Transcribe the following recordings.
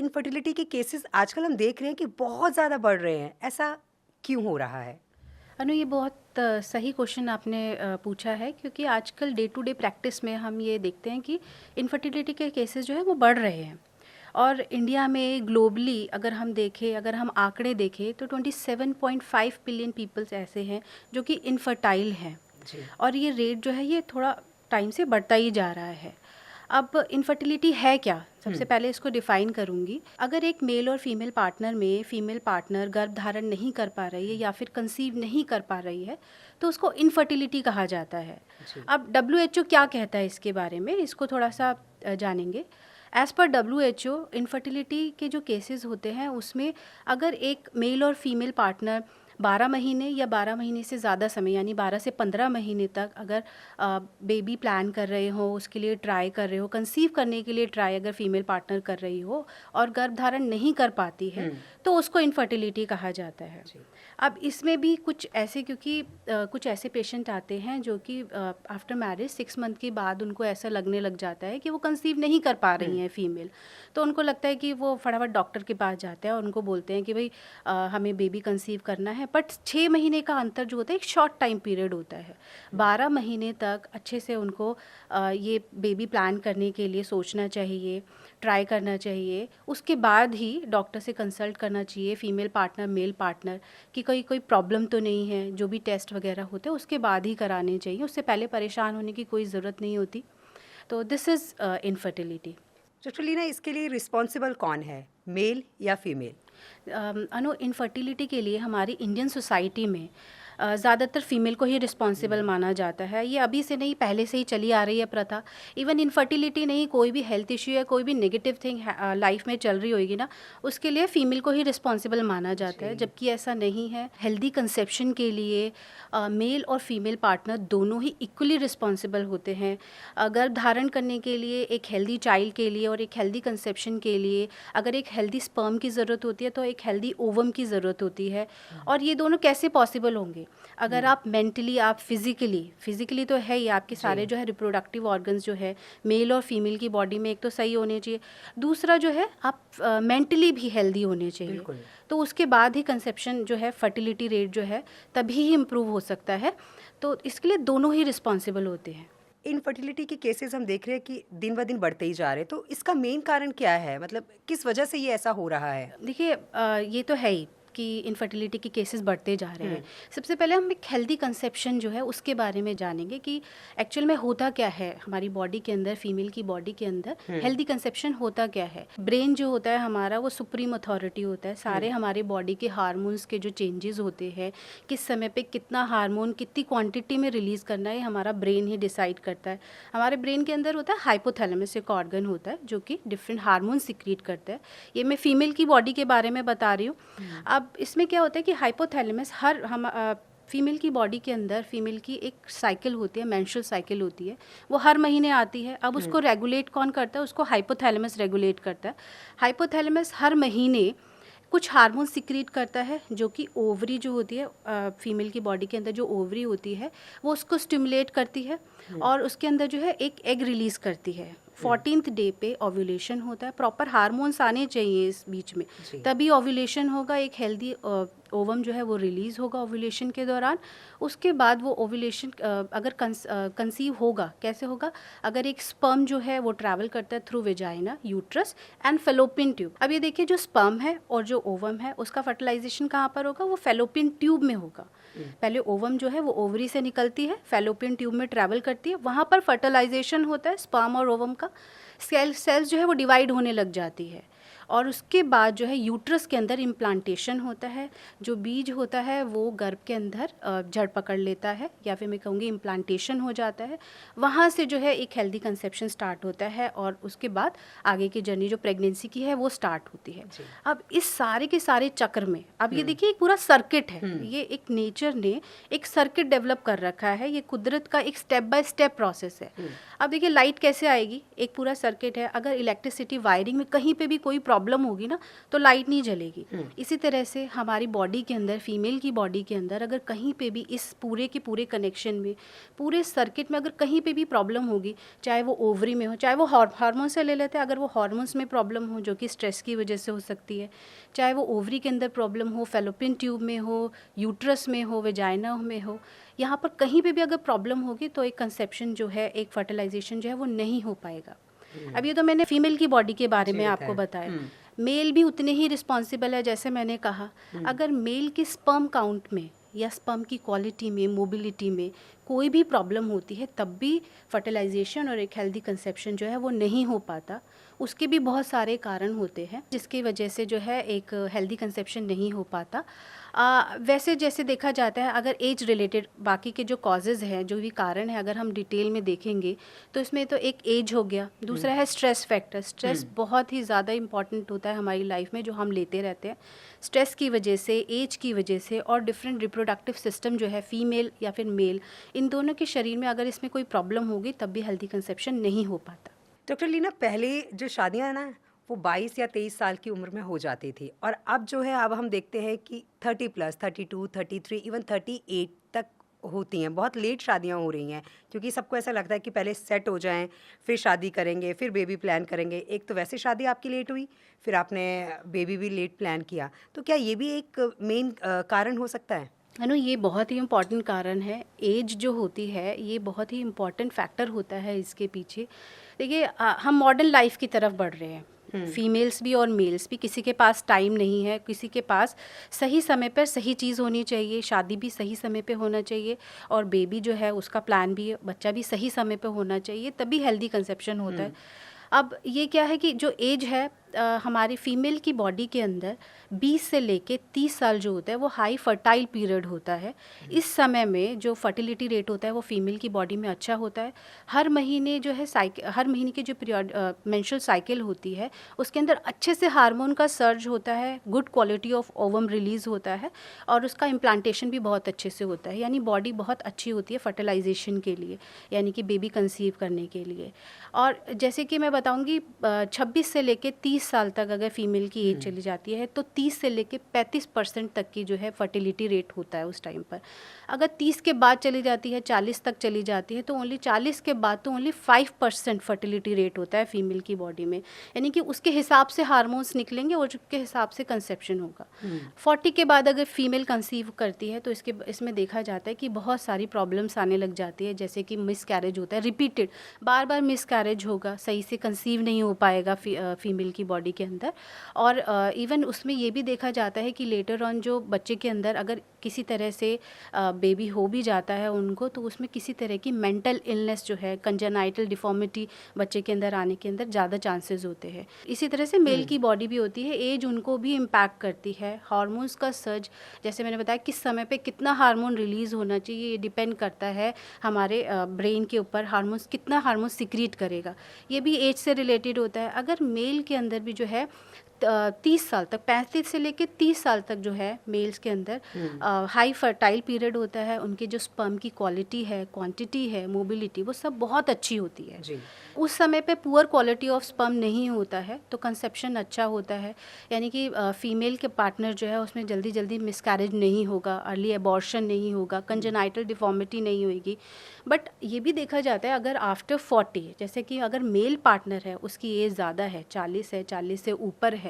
Infertility के cases आजकल हम देख रहे हैं कि बहुत ज़्यादा बढ़ रहे हैं, ऐसा क्यों हो रहा है? अनु, ये बहुत सही क्वेश्चन आपने पूछा है, क्योंकि आजकल डे टू डे प्रैक्टिस में हम ये देखते हैं कि इनफर्टिलिटी के केसेस जो है वो बढ़ रहे हैं। और इंडिया में ग्लोबली अगर हम देखें, अगर हम आंकड़े देखें तो 27.5 बिलियन पीपल्स ऐसे हैं जो कि इनफर्टाइल हैं। जी। और ये रेट जो है ये थोड़ा टाइम से बढ़ता ही जा रहा है। अब इनफर्टिलिटी है क्या, सबसे पहले इसको डिफाइन करूंगी। अगर एक मेल और फीमेल पार्टनर में फीमेल पार्टनर गर्भ धारण नहीं कर पा रही है या फिर कंसीव नहीं कर पा रही है तो उसको इनफर्टिलिटी कहा जाता है। अब WHO क्या कहता है इसके बारे में, इसको थोड़ा सा जानेंगे। एज़ पर WHO, इनफर्टिलिटी के जो केसेस होते हैं उसमें अगर एक मेल और फीमेल पार्टनर 12 महीने या 12 महीने से ज़्यादा समय यानी 12 से 15 महीने तक अगर बेबी प्लान कर रहे हो, उसके लिए ट्राई कर रहे हो, कंसीव करने के लिए ट्राई अगर फीमेल पार्टनर कर रही हो और गर्भ धारण नहीं कर पाती है तो उसको इनफर्टिलिटी कहा जाता है। अब इसमें भी कुछ ऐसे, क्योंकि कुछ ऐसे पेशेंट आते हैं जो कि आफ्टर मैरिज 6 मंथ के बाद उनको ऐसा लगने लग जाता है कि वो कंसीव नहीं कर पा रही हैं फीमेल, तो उनको लगता है कि वो फटाफट डॉक्टर के पास जाते हैं और उनको बोलते हैं कि भाई हमें बेबी कंसीव करना है। बट 6 महीने का अंतर जो होता है एक शॉर्ट टाइम पीरियड होता है। 12 महीने तक अच्छे से उनको ये बेबी प्लान करने के लिए सोचना चाहिए, ट्राई करना चाहिए। उसके बाद ही डॉक्टर से कंसल्ट करना चाहिए, फीमेल पार्टनर मेल पार्टनर, कि कोई प्रॉब्लम तो नहीं है। जो भी टेस्ट वगैरह होते हैं उसके बाद ही कराने चाहिए, उससे पहले परेशान होने की कोई ज़रूरत नहीं होती। तो this is infertility. Doctor Leena, इसके लिए रिस्पॉन्सिबल कौन है, मेल या फीमेल? अनु, इनफर्टिलिटी के लिए हमारी इंडियन सोसाइटी में ज़्यादातर फीमेल को ही रिस्पॉन्सिबल माना जाता है। ये अभी से नहीं, पहले से ही चली आ रही है प्रथा। इवन इनफर्टिलिटी नहीं, कोई भी हेल्थ इश्यू या कोई भी नेगेटिव थिंग लाइफ में चल रही होगी ना, उसके लिए फ़ीमेल को ही रिस्पॉन्सिबल माना जाता है, जबकि ऐसा नहीं है। हेल्दी कंसेप्शन के लिए मेल और फीमेल पार्टनर दोनों ही इक्वली रिस्पॉन्सिबल होते हैं। गर्भ धारण करने के लिए, एक हेल्दी चाइल्ड के लिए और एक हेल्दी कंसेप्शन के लिए अगर एक हेल्दी स्पर्म की ज़रूरत होती है तो एक हेल्दी ओवम की ज़रूरत होती है। और ये दोनों कैसे पॉसिबल होंगे? अगर आप मेंटली, आप फिजिकली तो है ही, आपके सारे जो है रिप्रोडक्टिव ऑर्गन्स जो है मेल और फीमेल की बॉडी में एक तो सही होने चाहिए, दूसरा जो है आप मेंटली भी हेल्दी होने चाहिए। तो उसके बाद ही कंसेप्शन जो है, फर्टिलिटी रेट जो है तभी ही इम्प्रूव हो सकता है। तो इसके लिए दोनों ही रिस्पॉन्सिबल होते हैं। इनफर्टिलिटी के केसेस हम देख रहे हैं कि दिन ब दिन बढ़ते ही जा रहे हैं, तो इसका मेन कारण क्या है? मतलब किस वजह से ये ऐसा हो रहा है? देखिए, ये तो है ही कि इनफर्टिलिटी के केसेस बढ़ते जा रहे हैं। सबसे पहले हम एक हेल्दी कंसेप्शन जो है उसके बारे में जानेंगे कि एक्चुअल में होता क्या है हमारी बॉडी के अंदर, फीमेल की बॉडी के अंदर हेल्दी कंसेप्शन होता क्या है। ब्रेन जो होता है हमारा, वो सुप्रीम अथॉरिटी होता है। सारे हमारे बॉडी के हार्मोन्स के जो चेंजेस होते हैं, किस समय पे कितना हार्मोन कितनी क्वांटिटी में रिलीज़ करना है, हमारा ब्रेन ही डिसाइड करता है। हमारे ब्रेन के अंदर होता है हाइपोथैलेमस, एक ऑर्गन होता है जो कि डिफरेंट हार्मोन सिक्रीट करता है। ये मैं फीमेल की बॉडी के बारे में बता रही हूँ। अब इसमें क्या होता है कि हाइपोथैलेमस फीमेल की बॉडी के अंदर, फीमेल की एक साइकिल होती है, मेंस्ट्रुअल साइकिल होती है, वो हर महीने आती है। अब उसको रेगुलेट कौन करता है? उसको हाइपोथैलेमस रेगुलेट करता है। हाइपोथैलेमस हर महीने कुछ हार्मोन सिक्रीट करता है जो कि ओवरी जो होती है, फीमेल की बॉडी के अंदर जो ओवरी होती है वो उसको स्टिमुलेट करती है और उसके अंदर जो है एक एग रिलीज़ करती है। 14th डे पे ओव्यूलेशन होता है। प्रॉपर हार्मोन्स आने चाहिए इस बीच में, तभी ओव्यूलेशन होगा, एक हेल्दी ओवम जो है वो रिलीज़ होगा ओव्यूलेशन के दौरान। उसके बाद वो ओव्यूलेशन अगर कंसीव होगा, कैसे होगा? अगर एक स्पर्म जो है वो ट्रैवल करता है through vagina, uterus and fallopian tube. अब ये देखिए, जो स्पर्म है और जो ओवम है उसका फर्टिलाइजेशन कहाँ पर होगा? वो फेलोपियन ट्यूब में होगा। पहले ओवम जो है वो ओवरी से निकलती है, फेलोपियन ट्यूब में ट्रैवल करती है, वहाँ पर फर्टिलाइजेशन होता है स्पर्म और ओवम का। सेल्स जो है वो डिवाइड होने लग जाती है और उसके बाद जो है यूट्रस के अंदर इम्प्लांटेशन होता है। जो बीज होता है वो गर्भ के अंदर जड़ पकड़ लेता है, या फिर मैं कहूँगी इम्प्लांटेशन हो जाता है। वहाँ से जो है एक हेल्दी कंसेप्शन स्टार्ट होता है और उसके बाद आगे की जर्नी जो प्रेगनेंसी की है वो स्टार्ट होती है। अब इस सारे के सारे चक्र में, अब ये देखिए एक पूरा सर्किट है, ये एक नेचर ने एक सर्किट डेवलप कर रखा है, ये कुदरत का एक स्टेप बाय स्टेप प्रोसेस है। अब देखिए लाइट कैसे आएगी? एक पूरा सर्किट है। अगर इलेक्ट्रिसिटी वायरिंग में कहीं पे भी कोई प्रॉब्लम होगी ना तो लाइट नहीं जलेगी। इसी तरह से हमारी बॉडी के अंदर, फीमेल की बॉडी के अंदर अगर कहीं पे भी इस पूरे के पूरे कनेक्शन में, पूरे सर्किट में अगर कहीं पे भी प्रॉब्लम होगी, चाहे वो ओवरी में हो, चाहे वो हार्मोन से ले लेते हैं, अगर वो हार्मोन्स में प्रॉब्लम हो जो कि स्ट्रेस की वजह से हो सकती है, चाहे वो ओवरी के अंदर प्रॉब्लम हो, फैलोपियन ट्यूब में हो, यूट्रस में हो, वेजाइना में हो, यहाँ पर कहीं पे भी अगर प्रॉब्लम होगी तो एक कंसेप्शन जो है, एक फर्टिलाइजेशन जो है वो नहीं हो पाएगा। अब ये तो मैंने फीमेल की बॉडी के बारे में आपको बताया। मेल भी उतने ही रिस्पॉन्सिबल है, जैसे मैंने कहा। अगर मेल के स्पर्म काउंट में या स्पर्म की क्वालिटी में, मोबिलिटी में कोई भी प्रॉब्लम होती है, तब भी फर्टिलाइजेशन और एक हेल्दी कंसेप्शन जो है वो नहीं हो पाता। उसके भी बहुत सारे कारण होते हैं जिसकी वजह से जो है एक हेल्दी कंसेप्शन नहीं हो पाता। वैसे जैसे देखा जाता है, अगर एज रिलेटेड बाकी के जो कॉजेज़ हैं, जो भी कारण है, अगर हम डिटेल में देखेंगे तो इसमें तो एक एज हो गया, दूसरा है स्ट्रेस फैक्टर। स्ट्रेस बहुत ही ज़्यादा इंपॉर्टेंट होता है हमारी लाइफ में, जो हम लेते रहते हैं। स्ट्रेस की वजह से, एज की वजह से और डिफरेंट रिप्रोडक्टिव सिस्टम जो है फीमेल या फिर मेल, इन दोनों के शरीर में अगर इसमें कोई प्रॉब्लम होगी तब भी हेल्दी कंसेप्शन नहीं हो पाता। डॉक्टर लीना, पहले जो शादियाँ ना वो 22 या 23 साल की उम्र में हो जाती थी, और अब जो है अब हम देखते हैं कि 30+, 32, 33, इवन 38 तक होती हैं। बहुत लेट शादियां हो रही हैं क्योंकि सबको ऐसा लगता है कि पहले सेट हो जाएं, फिर शादी करेंगे, फिर बेबी प्लान करेंगे। एक तो वैसे शादी आपकी लेट हुई, फिर आपने बेबी भी लेट प्लान किया, तो क्या ये भी एक मेन कारण हो सकता है? अनु, ये बहुत ही इम्पॉर्टेंट कारण है। एज जो होती है ये बहुत ही इम्पॉर्टेंट फैक्टर होता है इसके पीछे। देखिए, हम मॉडर्न लाइफ की तरफ बढ़ रहे हैं, फीमेल्स भी और मेल्स भी। किसी के पास टाइम नहीं है, किसी के पास सही समय पर सही चीज़ होनी चाहिए, शादी भी सही समय पे होना चाहिए, और बेबी जो है उसका प्लान भी, बच्चा भी सही समय पे होना चाहिए, तभी हेल्दी कंसेप्शन होता है। अब ये क्या है कि जो एज है हमारी फीमेल की बॉडी के अंदर 20 से लेके 30 साल जो होता है वो हाई फर्टाइल पीरियड होता है। इस समय में जो फर्टिलिटी रेट होता है वो फीमेल की बॉडी में अच्छा होता है। हर महीने जो है हर महीने की जो पीरियड मेंस्ट्रुअल साइकिल होती है उसके अंदर अच्छे से हार्मोन का सर्ज होता है, good quality of ovum release होता है, और उसका इम्प्लांटेशन भी बहुत अच्छे से होता है। यानी बॉडी बहुत अच्छी होती है फर्टिलाइजेशन के लिए, यानी कि बेबी कंसीव करने के लिए। और जैसे कि मैं बताऊँगी 26 से लेके 30 साल तक अगर फीमेल की एज चली जाती है तो 30 से लेके 35% तक की जो है फर्टिलिटी रेट होता है उस टाइम पर। अगर 30 के बाद चली जाती है, 40 तक चली जाती है, तो ओनली 40 के बाद तो ओनली 5% फर्टिलिटी रेट होता है फीमेल की बॉडी में। यानी कि उसके हिसाब से हार्मोन्स निकलेंगे और उसके हिसाब से कंसेप्शन होगा। 40 के बाद अगर फीमेल कंसीव करती है तो इसमें देखा जाता है कि बहुत सारी प्रॉब्लम्स आने लग जाती है, जैसे कि मिस कैरेज होता है, रिपीटेड बार बार मिस कैरेज होगा, सही से कंसीव नहीं हो पाएगा फीमेल की बॉडी के अंदर। और इवन उसमें ये भी देखा जाता है कि लेटर ऑन जो बच्चे के अंदर अगर किसी तरह से बेबी हो भी जाता है उनको, तो उसमें किसी तरह की मेंटल इलनेस जो है, कंजेनाइटल डिफॉर्मिटी बच्चे के अंदर आने के अंदर ज़्यादा चांसेस होते हैं। इसी तरह से मेल की बॉडी भी होती है, एज उनको भी इम्पैक्ट करती है। हार्मोन्स का सर्ज, जैसे मैंने बताया, किस समय पे कितना हार्मोन रिलीज़ होना चाहिए ये डिपेंड करता है हमारे ब्रेन के ऊपर। हार्मोन्स कितना हार्मोन सिक्रीट करेगा ये भी एज से रिलेटेड होता है। अगर मेल के अंदर भी जो है 30 साल तक, 35 से लेके 30 साल तक जो है मेल्स के अंदर हाई फर्टाइल पीरियड होता है, उनकी जो स्पर्म की क्वालिटी है, क्वांटिटी है, मोबिलिटी, वो सब बहुत अच्छी होती है जी। उस समय पे पुअर क्वालिटी ऑफ स्पर्म नहीं होता है तो कंसेप्शन अच्छा होता है, यानी कि फीमेल के पार्टनर जो है उसमें जल्दी जल्दी मिसकैरेज नहीं होगा, अर्ली एबॉर्शन नहीं होगा, कंजेनाइटल डिफॉर्मिटी नहीं होगी। बट ये भी देखा जाता है अगर आफ्टर 40, जैसे कि अगर मेल पार्टनर है उसकी एज ज़्यादा है, 40 है, 40 से ऊपर है,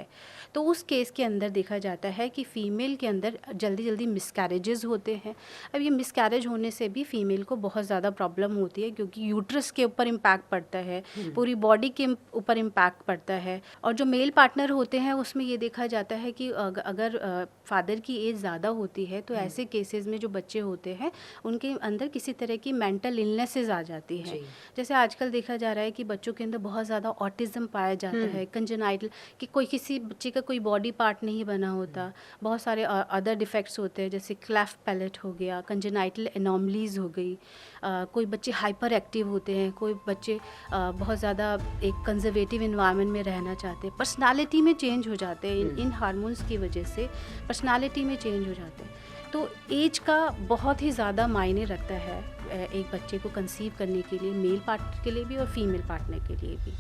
तो उस केस के अंदर देखा जाता है कि फ़ीमेल के अंदर जल्दी जल्दी मिसकैरेजेस होते हैं। अब ये मिसकैरेज होने से भी फ़ीमेल को बहुत ज़्यादा प्रॉब्लम होती है, क्योंकि यूट्रस के ऊपर इम्पैक्ट पड़ता है, पूरी बॉडी के ऊपर इम्पैक्ट पड़ता है। और जो मेल पार्टनर होते हैं उसमें ये देखा जाता है कि अगर फादर की एज ज़्यादा होती है तो ऐसे केसेस में जो बच्चे होते हैं उनके अंदर किसी तरह की मेंटल इलनेसेस आ जाती हैं। जैसे आजकल देखा जा रहा है कि बच्चों के अंदर बहुत ज़्यादा ऑटिज़म पाया जाता है, कंजेनाइटल, कि कोई किसी बच्चे का कोई बॉडी पार्ट नहीं बना होता, बहुत सारे अदर डिफेक्ट्स होते हैं, जैसे क्लेफ्ट पैलेट हो गया, कंजेनाइटल एनोमलीज हो गई, कोई बच्चे हाइपर एक्टिव होते हैं, कोई बच्चे बहुत ज़्यादा एक कंजर्वेटिव इन्वायरमेंट में रहना चाहते हैं, पर्सनालिटी में चेंज हो जाते हैं, इन हार्मोन्स की वजह से पर्सनालिटी में चेंज हो जाते हैं। तो एज का बहुत ही ज़्यादा मायने रखता है एक बच्चे को कंसीव करने के लिए, मेल पार्टनर के लिए भी और फीमेल पार्टनर के लिए भी।